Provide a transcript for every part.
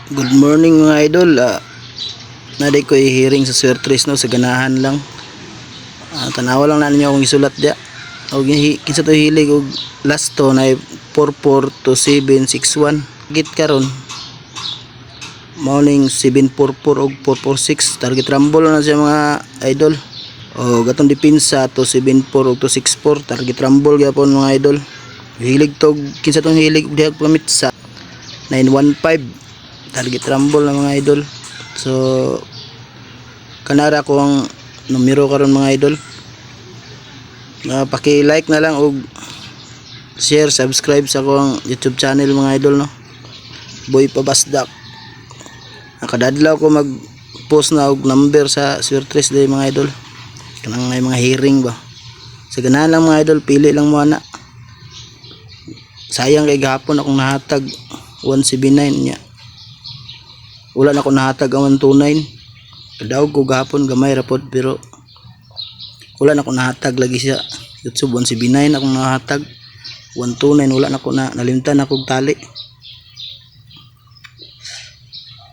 Good morning mga idol. Naday ko i-hearing sa Swertres no, sa ganahan lang. Tanawa lang na ninyo akong isulat dia. Og kinsa to hilig og last to na 442761. Git karon. Morning 744 og 446 target rumble na siya mga idol. O gatong dipinsa to 74 og 264 target rumble gyapon mga idol. Hilig to kinsa tong hilig og diha pamit sa 915 target rumble na mga idol. So kanara ko ang numero karon mga idol. Paki-like na lang og share, subscribe sa akong YouTube channel mga idol no. Boy Pabasdak. Nakadadlaw ko mag-post na og number sa Swertres day mga idol. Kanang may mga hearing ba. Sa ganahan lang mga idol, pili lang mo ana. Sayang kay gahapon akong nahatag 179 niya. Wala na ko nahatag ang 129. Kadaog ko gahapon gamay rapod pero wala na ko nahatag lagi siya. YouTube 179 akong nahatag. 129 wala na ko na nalimtan akong tali.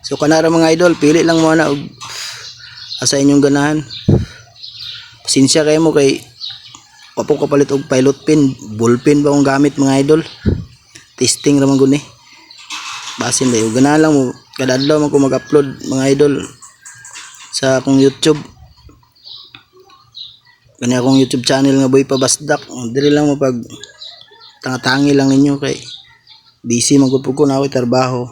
So kanara mga idol, pili lang mo na og asa inyong ganahan. Pasensya kayo mo kay wapo ko palit og pilot pin, ball pin ba akong gamit mga idol. Testing ra man guni. Basin dayo ganahan lang mo kadadlaw man ko mag-upload mga idol sa akong YouTube. Kani akong YouTube channel nga Boy Pabasdak. Dili lang mo pag tangi lang ninyo kay busy man gud ko na ako trabaho.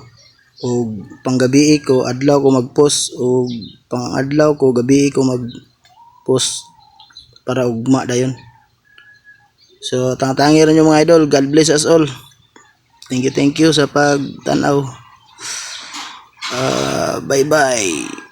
O panggabi ko adlaw ko mag-post o pang-adlaw ko gabi ko mag-post para ugma dayon. So tangi rin yung mga idol. God bless us all. Thank you sa pagtanaw. Bye bye.